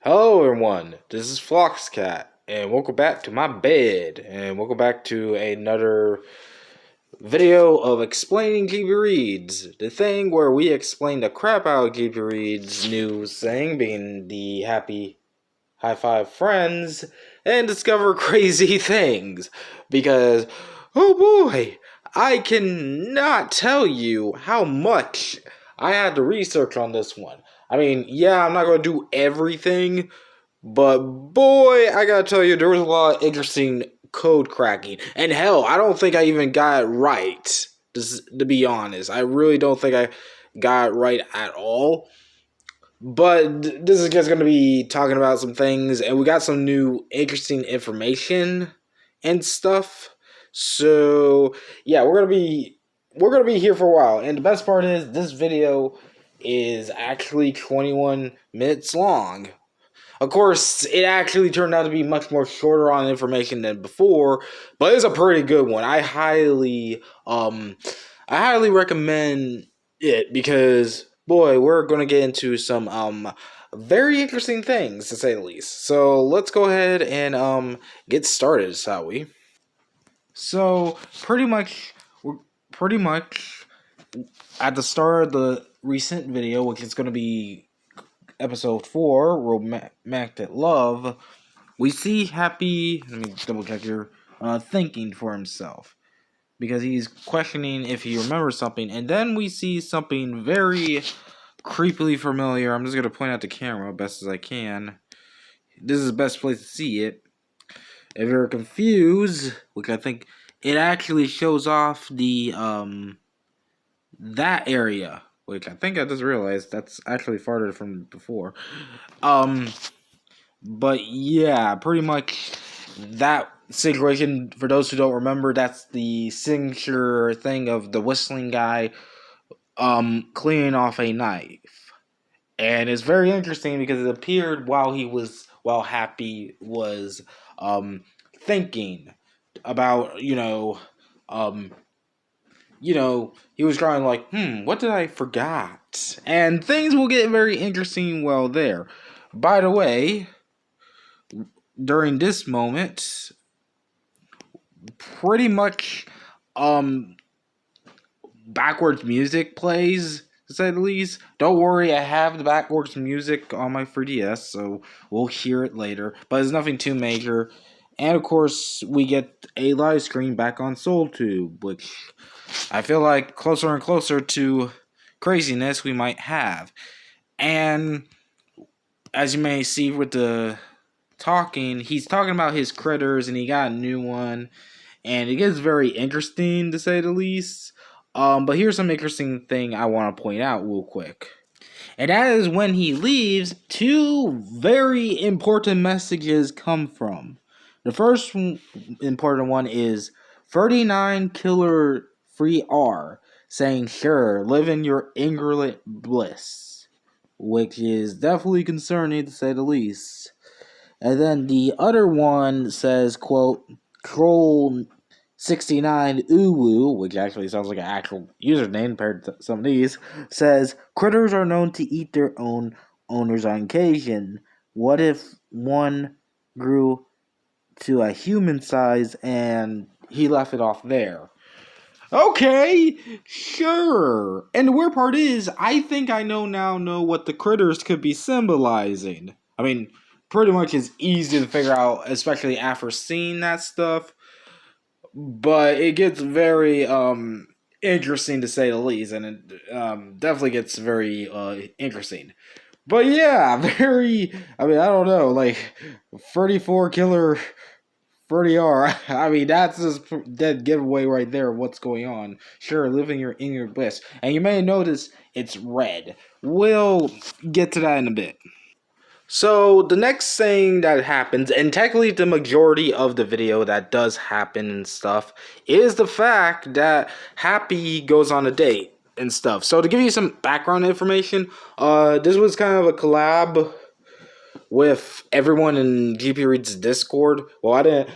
Hello everyone, this is Floxcat, and welcome back to my bed, and welcome back to another video of explaining GB Reads, the thing where we explain the crap out of GB Reads news thing, being the happy high five friends, and discover crazy things, because, oh boy, I cannot tell you how much I had to research on this one. I mean, yeah, I'm not going to do everything, but boy, I gotta tell you, there was a lot of interesting code cracking. And hell, I don't think I even got it right. To be honest, I really don't think I got it right at all. But this is just gonna be talking about some things, and we got some new interesting information and stuff. So yeah, we're gonna be here for a while. And the best part is this video is actually 21 minutes long. Of course, it actually turned out to be much more shorter on information than before, but it's a pretty good one. I highly recommend it because boy, we're gonna get into some very interesting things to say the least. So let's go ahead and get started, shall we? So pretty much at the start of the recent video, which is gonna be episode 4, Romantic Love, we see Happy, let me double check here, thinking for himself. Because he's questioning if he remembers something. And then we see something very creepily familiar. I'm just going to point out the camera best as I can. This is the best place to see it. If you're confused, which I think it actually shows off the, that area. Which I think I just realized that's actually farther from before. Um, But yeah, pretty much that situation, for those who don't remember, that's the signature thing of the whistling guy cleaning off a knife. And it's very interesting because it appeared while Happy was thinking about, he was trying like, what did I forgot? And things will get very interesting while there. By the way, during this moment, pretty much um backwards music plays, to say the least. Don't worry, I have the backwards music on my 3DS, so we'll hear it later. But it's nothing too major. And of course, we get a live screen back on SoulTube, which I feel like closer and closer to craziness we might have. And as you may see with the talking, he's talking about his critters and he got a new one. And it gets very interesting, to say the least. But here's some interesting thing I want to point out real quick. And that is when he leaves, two very important messages come from. The first important one is 39 Killer Free R saying, sure, live in your ingolite bliss. Which is definitely concerning, to say the least. And then the other one says, quote, Troll 69 Uwu, which actually sounds like an actual username compared to some of these, says, critters are known to eat their own owners on occasion. What if one grew to a human size and he left it off there? Okay, sure. And the weird part is, I think I know what the critters could be symbolizing. I mean, pretty much it's easy to figure out, especially after seeing that stuff. But it gets very interesting, to say the least, and it definitely gets very interesting. But yeah, very. I mean, I don't know, like 34 killer 30R. I mean, that's just dead giveaway right there of what's going on. Sure, living in your bliss, and you may notice it's red. We'll get to that in a bit. So the next thing that happens, and technically the majority of the video that does happen and stuff, is the fact that Happy goes on a date and stuff. So to give you some background information, this was kind of a collab with everyone in GP Reads Discord. Well, I didn't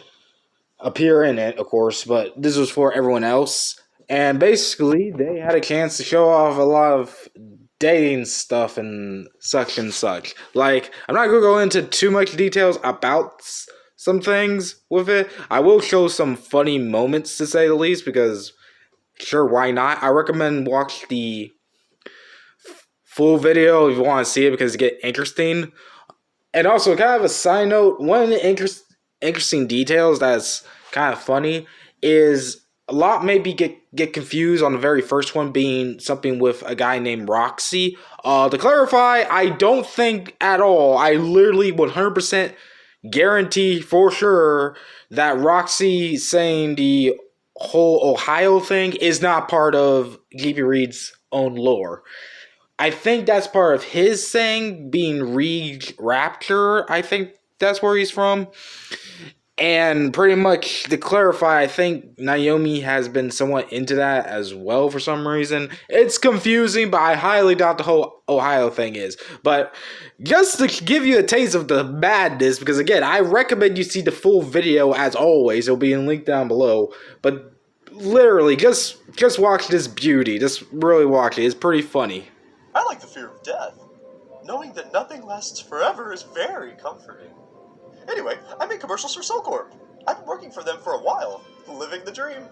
appear in it, of course, but this was for everyone else. And basically, they had a chance to show off a lot of dating stuff and such and such. Like, I'm not gonna go into too much details about some things with it. I will show some funny moments, to say the least, because sure, why not? I recommend watch the full video if you want to see it, because it get interesting. And also, kind of a side note, one of the interesting details that's kind of funny is a lot maybe get confused on the very first one being something with a guy named Roxy. To clarify, I don't think at all, I literally 100% guarantee for sure that Roxy saying the whole Ohio thing is not part of GB Reed's own lore. I think that's part of his saying, being Reed Rapture. I think that's where he's from. And pretty much to clarify, I think Naomi has been somewhat into that as well for some reason. It's confusing, but I highly doubt the whole Ohio thing is. But just to give you a taste of the madness, because again, I recommend you see the full video as always. It'll be linked down below. But literally, just watch this beauty. Just really watch it. It's pretty funny. I like the fear of death. Knowing that nothing lasts forever is very comforting. Anyway, I make commercials for Soulcorp. I've been working for them for a while, living the dream.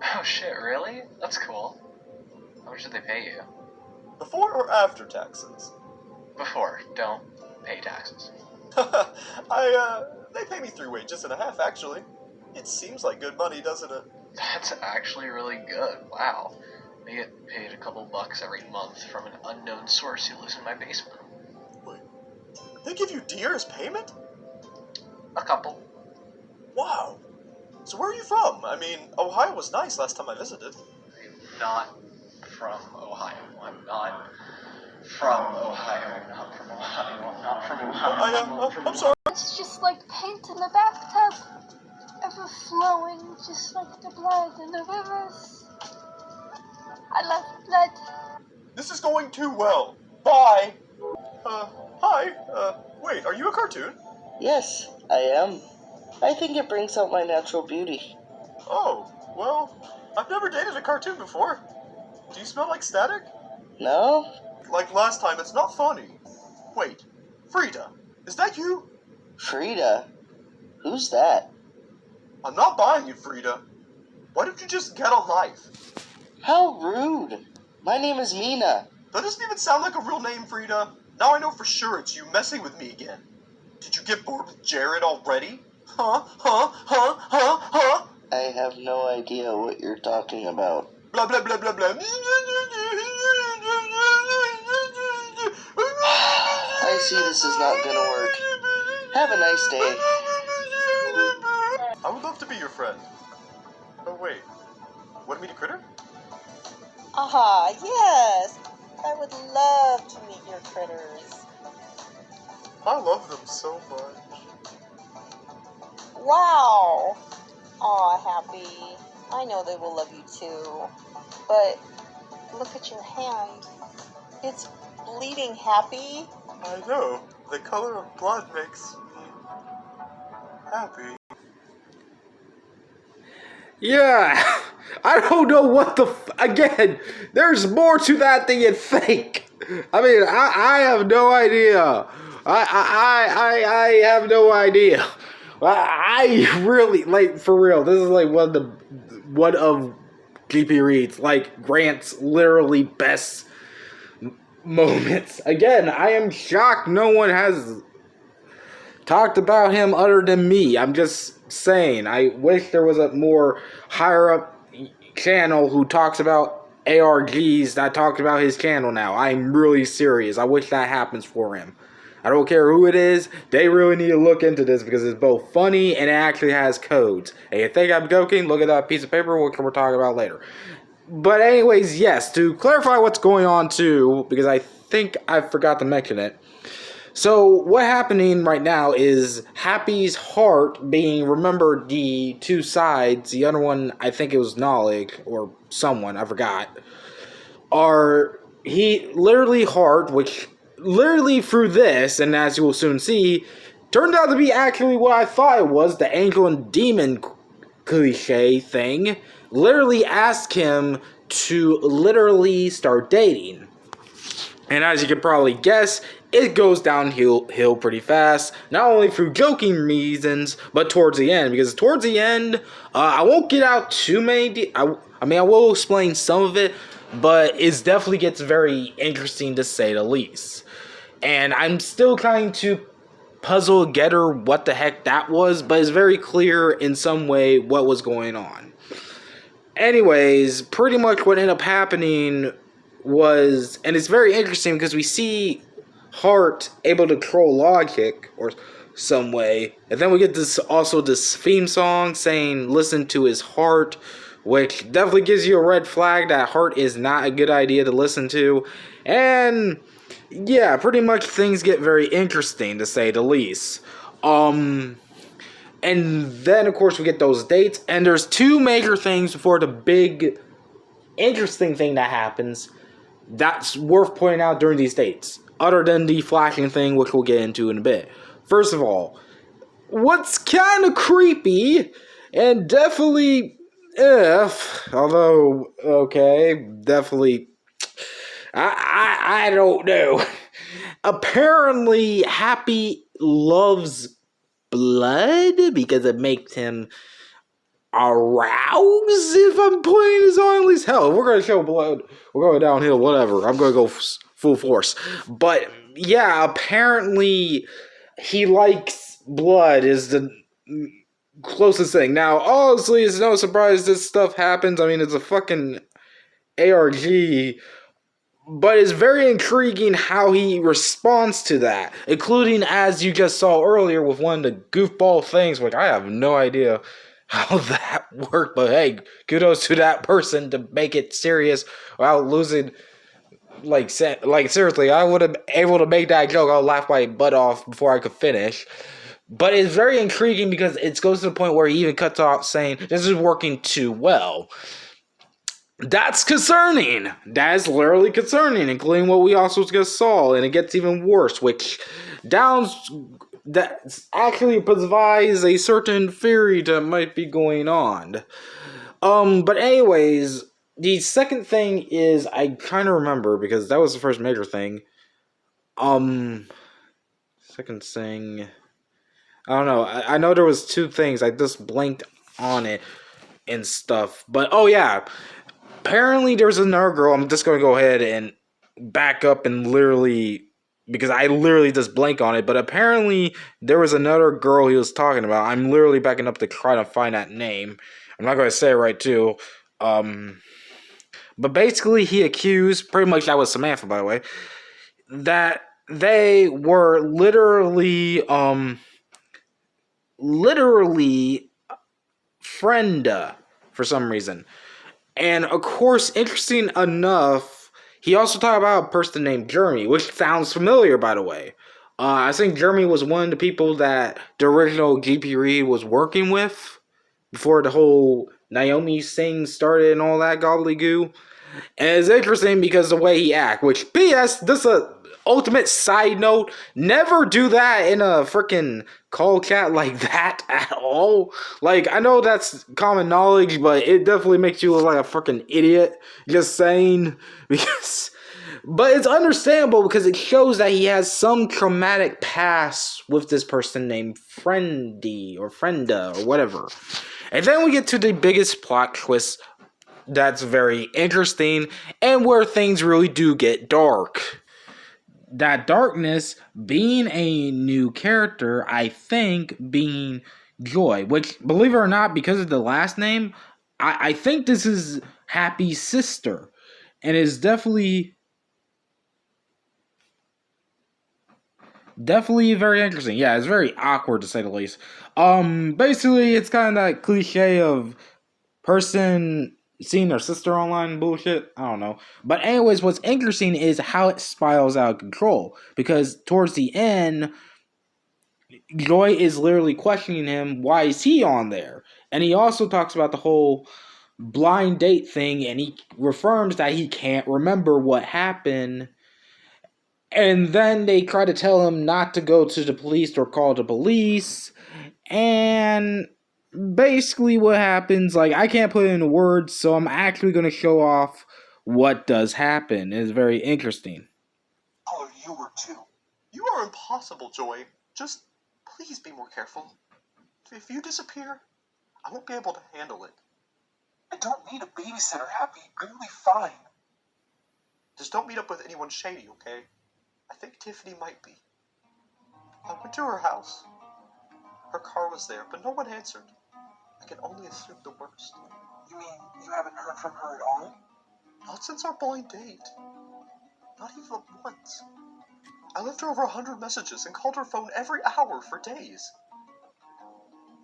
Oh shit, really? That's cool. How much did they pay you? Before or after taxes? Before. Don't pay taxes. They pay me 3 wages and a half, actually. It seems like good money, doesn't it? That's actually really good. Wow. I get paid a couple bucks every month from an unknown source who lives in my basement. Wait, they give you deer as payment? A couple. Wow. So where are you from? I mean, Ohio was nice last time I visited. I'm not from Ohio. I'm not from Ohio. I'm not from Ohio. I'm not from Ohio. I'm sorry. It's just like paint in the bathtub, ever flowing, just like the blood in the rivers. I love blood. This is going too well. Bye. Hi. Wait, are you a cartoon? Yes, I am. I think it brings out my natural beauty. Oh, well, I've never dated a cartoon before. Do you smell like static? No? Like last time, it's not funny. Wait, Frida, is that you? Frida? Who's that? I'm not buying you, Frida. Why don't you just get a life? How rude. My name is Mina. That doesn't even sound like a real name, Frida. Now I know for sure it's you messing with me again. Did you get bored with Jared already? Huh? I have no idea what you're talking about. Blah, blah, blah, blah, blah. I see this is not gonna work. Have a nice day. I would love to be your friend. Oh, wait. Want to meet a critter? Aha, yes! I would love to meet your critters. I love them so much. Wow! Aw, Happy. I know they will love you too. But look at your hand. It's bleeding, Happy. I know. The color of blood makes me happy. Yeah, I don't know what again, there's more to that than you think. I mean, I have no idea. I have no idea. I really, like, for real, this is like one of GP Reed's, like, Grant's literally best moments. Again, I am shocked no one has talked about him other than me. I'm just saying, I wish there was a more higher up channel who talks about ARGs that talks about his channel now. I'm really serious. I wish that happens for him. I don't care who it is. They really need to look into this because it's both funny and it actually has codes. And you think I'm joking? Look at that piece of paper, which we're talking about later. But anyways, yes, to clarify what's going on too, because I think I forgot to mention it. So what's happening right now is Happy's heart being, remember the two sides, the other one, I think it was Nolik or someone, I forgot, he literally heart, which literally through this, and as you will soon see, turned out to be actually what I thought it was, the angel and demon cliche thing, literally asked him to literally start dating. And as you can probably guess, it goes downhill pretty fast. Not only through joking reasons, but towards the end. Because towards the end, I won't get out too many. I will explain some of it, but it definitely gets very interesting to say the least. And I'm still trying to puzzle together what the heck that was, but it's very clear in some way what was going on. Anyways, pretty much what ended up happening was, and it's very interesting because we see Hart able to control logic or some way, and then we get this theme song saying listen to his heart, which definitely gives you a red flag that Hart is not a good idea to listen to. And yeah, pretty much things get very interesting to say the least. And then, of course, we get those dates. And there's two major things before the big, interesting thing that happens that's worth pointing out during these dates. Other than the flashing thing, which we'll get into in a bit. First of all, what's kind of creepy, and definitely, although, okay, definitely, I don't know. Apparently, Happy loves blood because it makes him arouse, if I'm putting this on. At least, hell, if we're going to show blood, we're going downhill, whatever. I'm going to go full force. But, yeah, apparently he likes blood is the closest thing. Now, honestly, it's no surprise this stuff happens. I mean, it's a fucking ARG. But it's very intriguing how he responds to that, including, as you just saw earlier, with one of the goofball things, which I have no idea how that worked, but hey, kudos to that person to make it serious without losing, like seriously, I would have been able to make that joke, I'll laugh my butt off before I could finish. But it's very intriguing because it goes to the point where he even cuts off saying, this is working too well. That's concerning. That is literally concerning, including what we also just saw, and it gets even worse, which that actually provides a certain theory that might be going on. But anyways, the second thing is, I kind of remember, because that was the first major thing. Second thing, I don't know, I know there was two things, I just blanked on it and stuff, but oh yeah, apparently there's another girl. I'm just going to go ahead and back up and literally, because I literally just blank on it, but apparently there was another girl he was talking about. I'm literally backing up to try to find that name. I'm not going to say it right too. But basically he accused, pretty much that was Samantha, by the way, that they were literally frienda for some reason. And, of course, interesting enough, he also talked about a person named Jeremy, which sounds familiar, by the way. I think Jeremy was one of the people that the original GP Reed was working with before the whole Naomi thing started and all that gobbledygoo. And it's interesting because the way he acts, which, P.S., this is a ultimate side note, never do that in a freaking call chat like that at all. Like, I know that's common knowledge, but it definitely makes you look like a freaking idiot, just saying, because, but it's understandable because it shows that he has some traumatic past with this person named Friendy, or Frienda, or whatever. And then we get to the biggest plot twist that's very interesting, and where things really do get dark. That darkness being a new character, I think, being Joy, which, believe it or not, because of the last name, I think this is Happy's sister, and it's definitely very interesting. Yeah, it's very awkward to say the least. Basically, it's kind of that cliche of person seeing their sister online bullshit. I don't know. But anyways, what's interesting is how it spirals out of control. Because towards the end, Joy is literally questioning him, why is he on there? And he also talks about the whole blind date thing, and he affirms that he can't remember what happened. And then they try to tell him not to go to the police or call the police. And basically what happens, like, I can't put it into words, so I'm actually going to show off what does happen. It's very interesting. you were too. You are impossible, Joy. Just please be more careful. If you disappear, I won't be able to handle it. I don't need a babysitter, Happy. I will be fine. Just don't meet up with anyone shady, okay? I think Tiffany might be. I went to her house. Her car was there, but no one answered. I can only assume the worst. You mean you haven't heard from her at all? Not since our blind date. Not even once. I left her over 100 messages and called her phone every hour for days.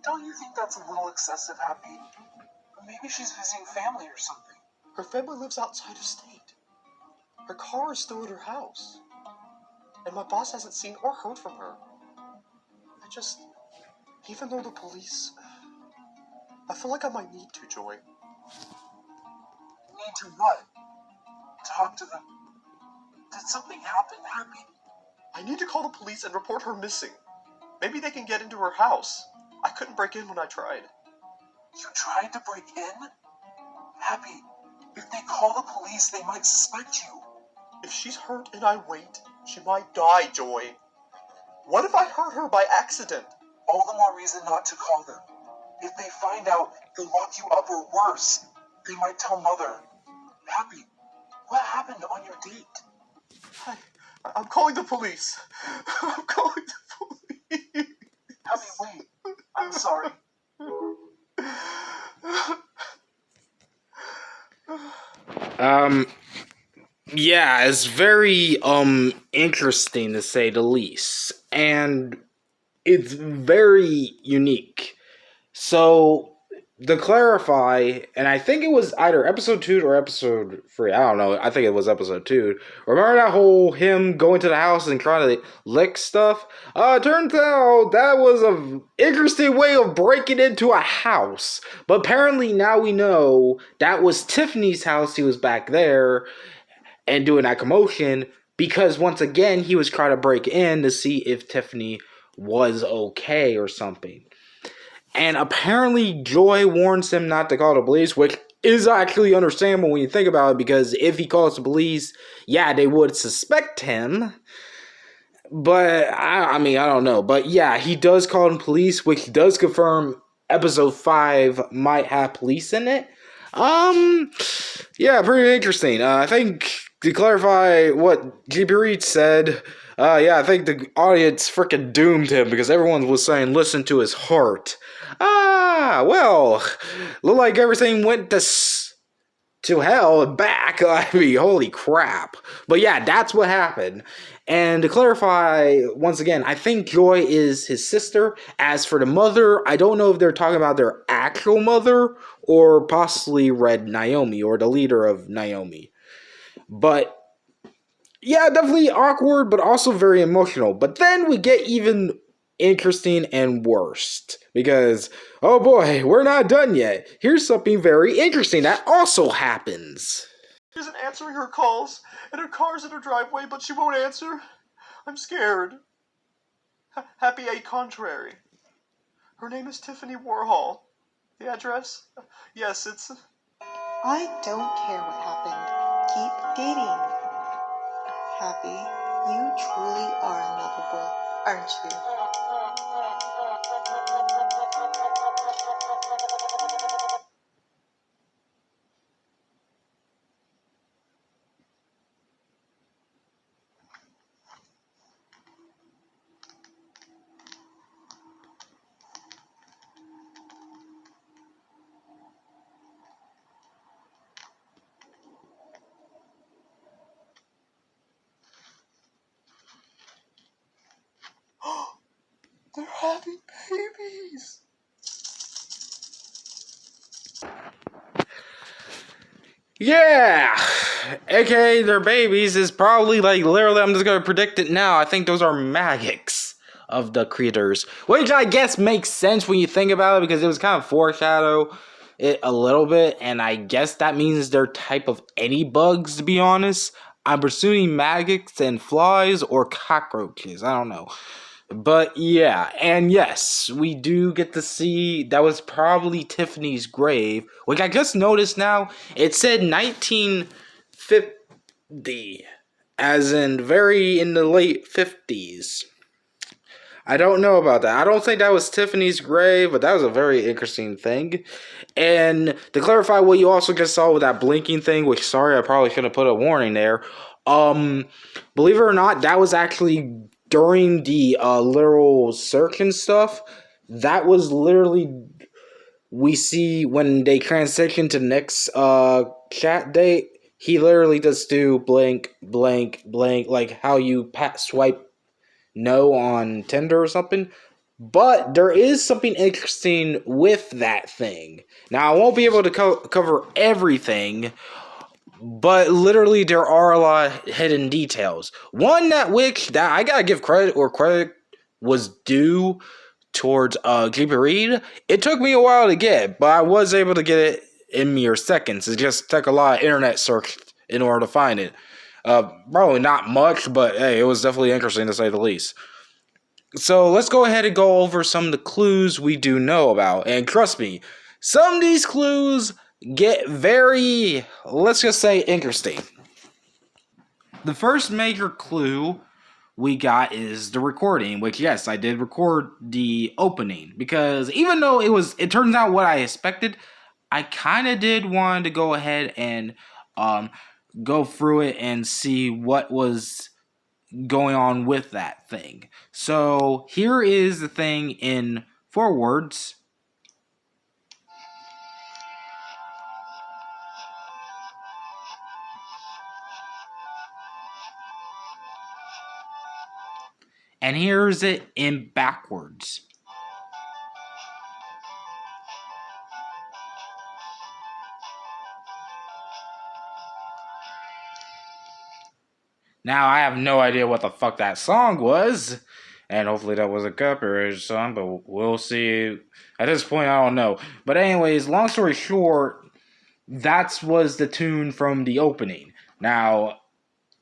Don't you think that's a little excessive, Happy? Or maybe she's visiting family or something. Her family lives outside of state. Her car is still at her house. And my boss hasn't seen or heard from her. Even though the police... I feel like I might need to, Joy. Need to what? Talk to them. Did something happen, Happy? I need to call the police and report her missing. Maybe they can get into her house. I couldn't break in when I tried. You tried to break in? Happy, if they call the police, they might suspect you. If she's hurt and I wait, she might die, Joy. What if I hurt her by accident? All the more reason not to call them. If they find out, they'll lock you up or worse. They might tell Mother. Happy, what happened on your date? I'm calling the police. I'm calling the police. Happy, wait. I'm sorry. Yeah, it's very interesting to say the least, and it's very unique. So to clarify, and I think it was either episode 2 or episode 3, I don't know, I think it was episode 2. Remember that whole him going to the house and trying to lick stuff? Turns out that was an interesting way of breaking into a house. But apparently now we know that was Tiffany's house. He was back there and doing that commotion because once again he was trying to break in to see if Tiffany was okay or something. And apparently Joy warns him not to call the police, which is actually understandable when you think about it, because if he calls the police, yeah, they would suspect him. But, I mean, I don't know. But yeah, he does call the police, which does confirm episode 5 might have police in it. Yeah, pretty interesting. I think, to clarify what GP Reed said, yeah, I think the audience freaking doomed him because everyone was saying listen to his heart. Well, looked like everything went to hell and back. I mean, holy crap. But yeah, that's what happened. And to clarify, once again, I think Joy is his sister. As for the mother, I don't know if they're talking about their actual mother or possibly Red Naomi or the leader of Naomi. But yeah, definitely awkward, but also very emotional. But then we get even interesting and worst. Because, oh boy, we're not done yet. Here's something very interesting that also happens. She isn't answering her calls, and her car's in her driveway, but she won't answer. I'm scared. Happy A. Contrary. Her name is Tiffany Warhol. The address? Yes, it's... I don't care what happened. Keep dating. Happy, you truly are lovable, aren't you? They're having babies! Yeah! AKA their babies is probably like, literally, I'm just gonna predict it now. I think those are maggots of the creatures. Which I guess makes sense when you think about it, because it was kind of foreshadow it a little bit, and I guess that means they're type of any bugs, to be honest. I'm presuming maggots and flies or cockroaches. I don't know. But yeah, and yes, we do get to see that was probably Tiffany's grave, which I just noticed now. It said 1950. as in very in the late 50s. I don't know about that. I don't think that was Tiffany's grave, but that was a very interesting thing. And to clarify what you also just saw with that blinking thing, which sorry, I probably should have put a warning there. Believe it or not, that was actually during the literal search and stuff. That was literally we see when they transition to next chat date. He literally just do blank, blank, blank, like how you swipe no on Tinder or something. But there is something interesting with that thing. Now, I won't be able to cover everything, but literally there are a lot of hidden details. One that I gotta give credit where credit was due towards GB Reed. It took me a while to get, but I was able to get it in mere seconds. It just took a lot of internet search in order to find it. Probably not much, but hey, it was definitely interesting to say the least. So let's go ahead and go over some of the clues we do know about. And trust me, some of these clues get very, let's just say, interesting. The first major clue we got is the recording, which yes, I did record the opening. Because even though it turns out what I expected, I kind of did want to go ahead and go through it and see what was going on with that thing. So here is the thing in 4 words. And here's it in backwards. Now, I have no idea what the fuck that song was. And hopefully that was a copyrighted song, but we'll see. At this point, I don't know. But anyways, long story short, that was the tune from the opening. Now,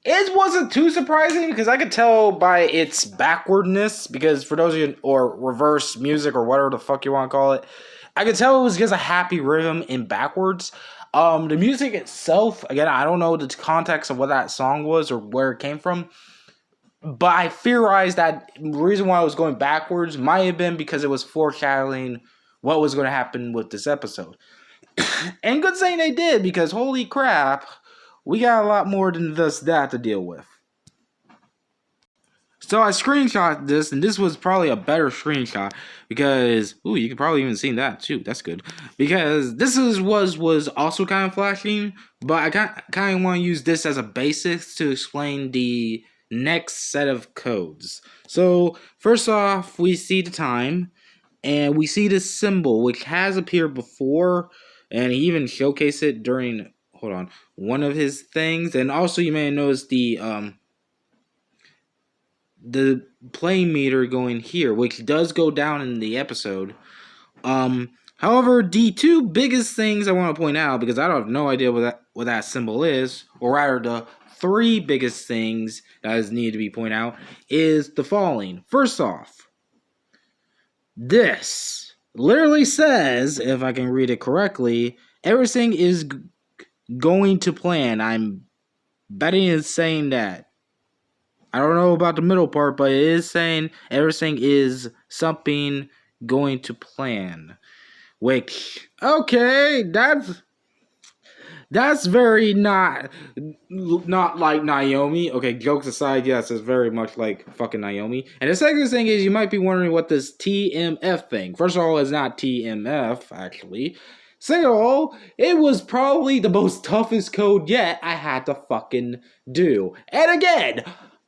it wasn't too surprising because I could tell by its backwardness, because for those of you, or reverse music or whatever the fuck you want to call it, I could tell it was just a happy rhythm in backwards. The music itself, again, I don't know the context of what that song was or where it came from, but I theorized that the reason why I was going backwards might have been because it was foreshadowing what was going to happen with this episode. And good saying they did, because holy crap, we got a lot more than just that to deal with. So I screenshot this, and this was probably a better screenshot because, ooh, you can probably even see that too. That's good because this was also kind of flashing, but I kind of want to use this as a basis to explain the next set of codes. So first off, we see the time, and we see this symbol which has appeared before, and he even showcased it during one of his things, and also you may have noticed the play meter going here, which does go down in the episode. However, the 2 biggest things I want to point out, because I don't have no idea what that symbol is, or rather the 3 biggest things that is needed to be pointed out, is the following. First off, this literally says, if I can read it correctly, everything is going to plan. I'm betting it's saying that. I don't know about the middle part, but it is saying everything is something going to plan. Which, okay, that's very not like Naomi. Okay, jokes aside, yes, it's very much like fucking Naomi. And the second thing is, you might be wondering what this TMF thing. First of all, it's not TMF, actually. Second of all, it was probably the most toughest code yet I had to fucking do. And again,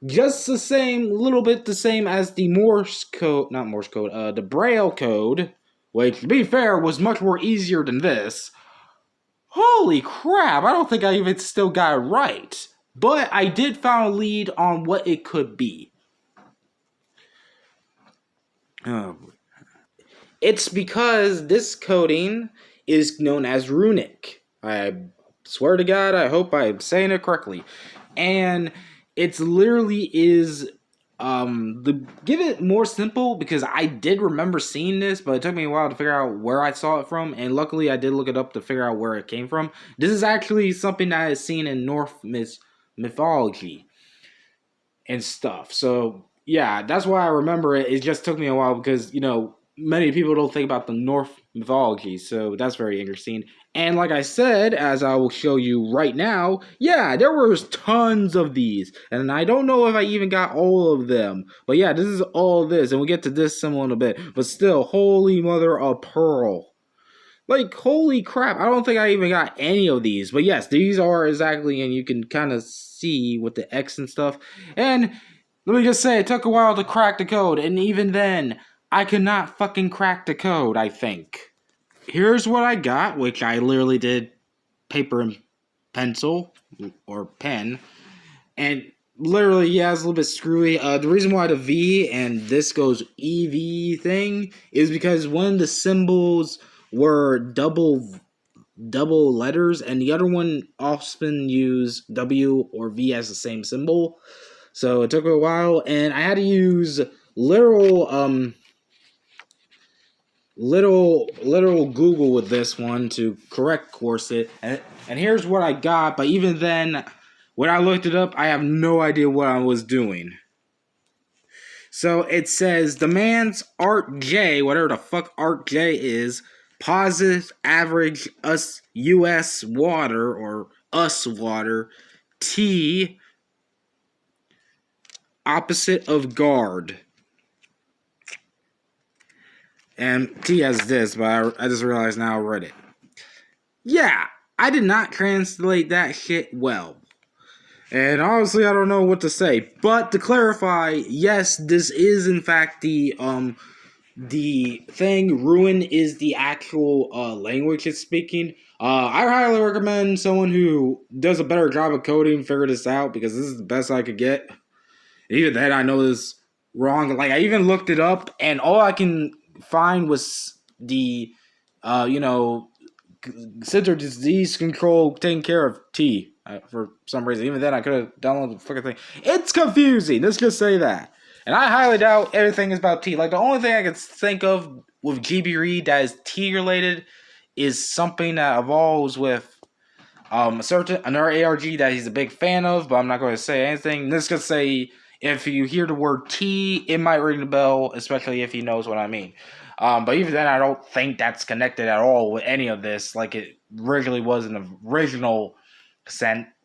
just the same, little bit the same as the the Braille code, which, to be fair, was much more easier than this. Holy crap, I don't think I even still got it right. But I did find a lead on what it could be. It's because this coding is known as runic. I swear to God, I hope I'm saying it correctly. And it's literally is give it more simple, because I did remember seeing this, but it took me a while to figure out where I saw it from, and luckily I did look it up to figure out where it came from. This is actually something that is seen in Norse mythology. and stuff. So yeah, that's why I remember it. It just took me a while because many people don't think about the Norse mythology, so that's very interesting. And like I said, as I will show you right now, yeah, there was tons of these, and I don't know if I even got all of them. But yeah, this is all of this, and we'll get to this symbol in a bit. But still, holy mother of pearl. Like, holy crap, I don't think I even got any of these. But yes, these are exactly, and you can kind of see with the X and stuff. And let me just say, it took a while to crack the code, and even then, I could not fucking crack the code, I think. Here's what I got, which I literally did paper and pencil, or pen. And literally, yeah, it's a little bit screwy. The reason why the V and this goes EV thing is because one of the symbols were double letters, and the other one often use W or V as the same symbol. So it took a while, and I had to use literal Google with this one to correct course it, and here's what I got. But even then, when I looked it up, I have no idea what I was doing. So it says demands Art J, whatever the fuck Art J is, positive average US water or us water, T opposite of guard. And T has this, but I just realized now I read it. Yeah, I did not translate that shit well. And honestly, I don't know what to say. But to clarify, yes, this is in fact the thing. Ruin is the actual language it's speaking. I highly recommend someone who does a better job of coding figure this out, because this is the best I could get. Even then, I know this wrong. Like, I even looked it up, and all I can find was the, center disease control taking care of T. For some reason. Even then, I could have downloaded the fucking thing. It's confusing. Let's just say that. And I highly doubt everything is about T. Like, the only thing I can think of with GB Read that is T related is something that evolves with another ARG that he's a big fan of, but I'm not going to say anything. Let's just say, if you hear the word T, it might ring the bell, especially if he knows what I mean. But even then, I don't think that's connected at all with any of this, like it originally was in the original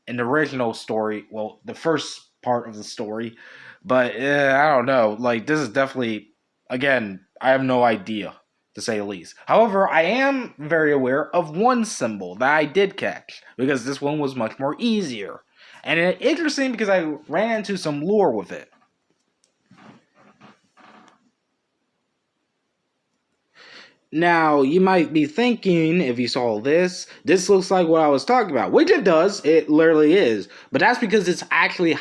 in the original story. Well, the first part of the story. But I don't know. Like, this is definitely, again, I have no idea, to say the least. However, I am very aware of one symbol that I did catch, because this one was much more easier. And it's interesting because I ran into some lore with it. Now, you might be thinking, if you saw this looks like what I was talking about, which it does, it literally is. But that's because it's actually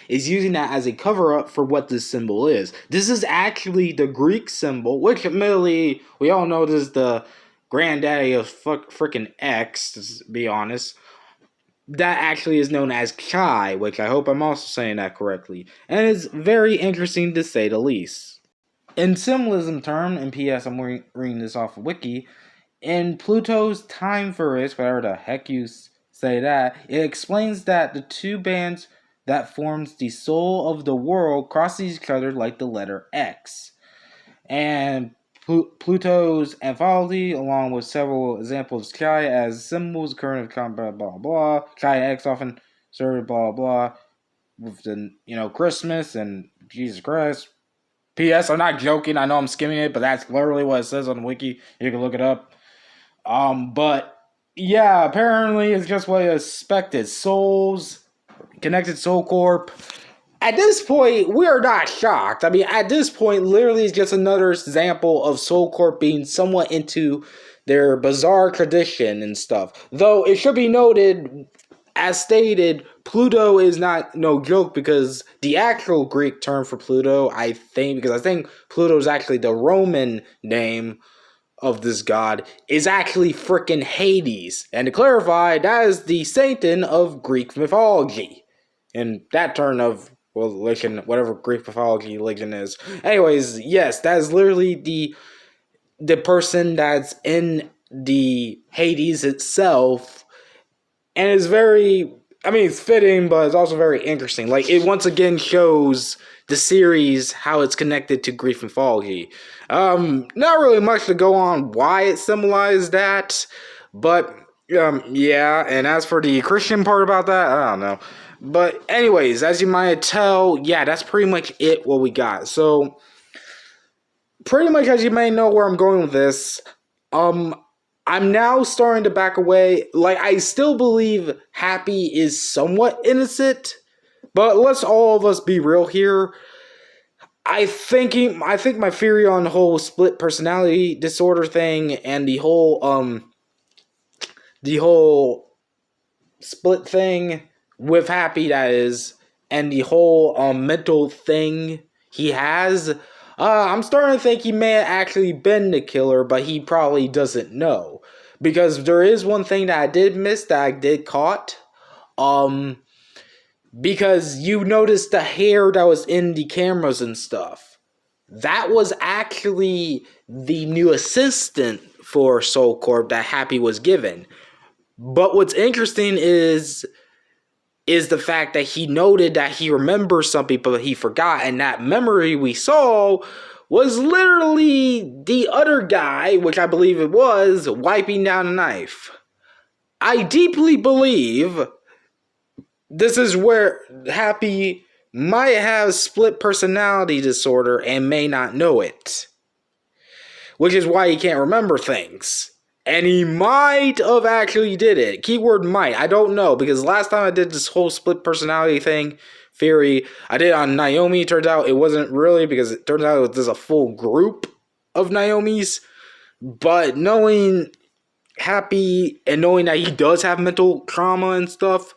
is using that as a cover-up for what this symbol is. This is actually the Greek symbol, which admittedly, we all know this is the granddaddy of freaking X, to be honest. That actually is known as Chi, which I hope I'm also saying that correctly. And it's very interesting to say the least. In symbolism term, and P.S. I'm reading this off of Wiki, in Pluto's time verse, whatever the heck you say that, it explains that the two bands that forms the soul of the world cross each other like the letter X. And Pluto's anthology, along with several examples of Chi as symbols, current of combat, blah, blah, Chi and X often serve, blah, blah, with the, Christmas and Jesus Christ. P.S. I'm not joking. I know I'm skimming it, but that's literally what it says on the wiki. You can look it up. But yeah, apparently it's just what I expected. Souls, Connected Soul Corp. At this point, we are not shocked. I mean, at this point, literally it's just another example of Soul Corp being somewhat into their bizarre tradition and stuff. Though it should be noted, as stated, Pluto is not no joke, because the actual Greek term for Pluto, I think Pluto is actually the Roman name of this god, is actually frickin' Hades. And to clarify, that is the Satan of Greek mythology. And that turn of religion, whatever Greek mythology religion is. Anyways, yes, that is literally the person that's in the Hades itself. And it's very I mean, it's fitting, but it's also very interesting. Like, it once again shows the series how it's connected to grief and mythology. Not really much to go on why it symbolized that, but yeah. And as for the Christian part about that, I don't know. But anyways, as you might tell, yeah, that's pretty much it. What we got. So pretty much as you may know where I'm going with this, I'm now starting to back away. Like, I still believe Happy is somewhat innocent, but let's all of us be real here. I think my theory on the whole split personality disorder thing and the whole split thing with Happy, that is, and the whole mental thing he has. I'm starting to think he may have actually been the killer, but he probably doesn't know. Because there is one thing that I did miss that I did caught. Because you noticed the hair that was in the cameras and stuff. That was actually the new assistant for Soul Corp that Happy was given. But what's interesting is the fact that he noted that he remembers something, but he forgot, and that memory we saw was literally the other guy, which I believe it was, wiping down a knife. I deeply believe this is where Happy might have split personality disorder and may not know it. Which is why he can't remember things. And he might have actually did it. Keyword might. I don't know. Because last time I did this whole split personality thing, theory, I did it on Naomi. It turns out it wasn't really, because it turns out there's a full group of Naomis. But knowing Happy and knowing that he does have mental trauma and stuff,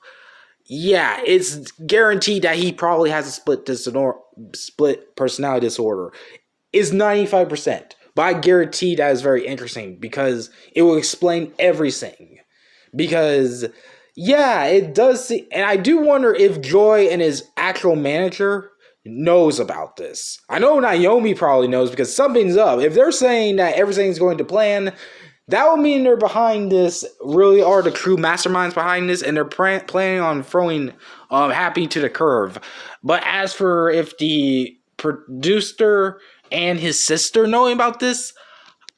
yeah, it's guaranteed that he probably has a split personality disorder. Is 95%. But I guarantee that is very interesting because it will explain everything. Because, yeah, it does see, and I do wonder if Joy and his actual manager knows about this. I know Naomi probably knows because something's up. If they're saying that everything's going to plan, that would mean they're behind this, really are the true masterminds behind this, and they're planning on throwing Happy to the curve. But as for if the producer and his sister knowing about this,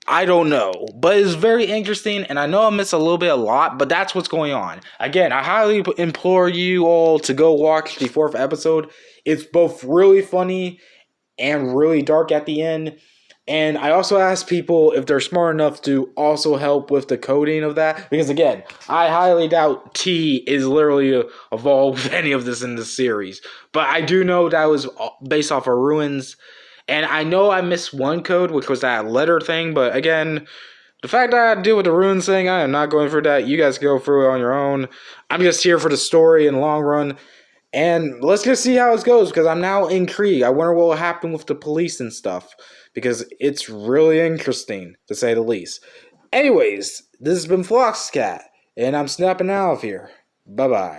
I don't know. But it's very interesting, and I know I miss a lot, but that's what's going on. Again, I highly implore you all to go watch the 4th episode. It's both really funny and really dark at the end. And I also ask people if they're smart enough to also help with the coding of that. Because again, I highly doubt T is literally involved with any of this in the series. But I do know that was based off of Ruins. And I know I missed one code, which was that letter thing. But again, the fact that I had to deal with the Ruins thing, I am not going through that. You guys can go through it on your own. I'm just here for the story in the long run. And let's just see how it goes, because I'm now intrigued. I wonder what will happen with the police and stuff, because it's really interesting, to say the least. Anyways, this has been Floxcat, and I'm snapping out of here. Bye-bye.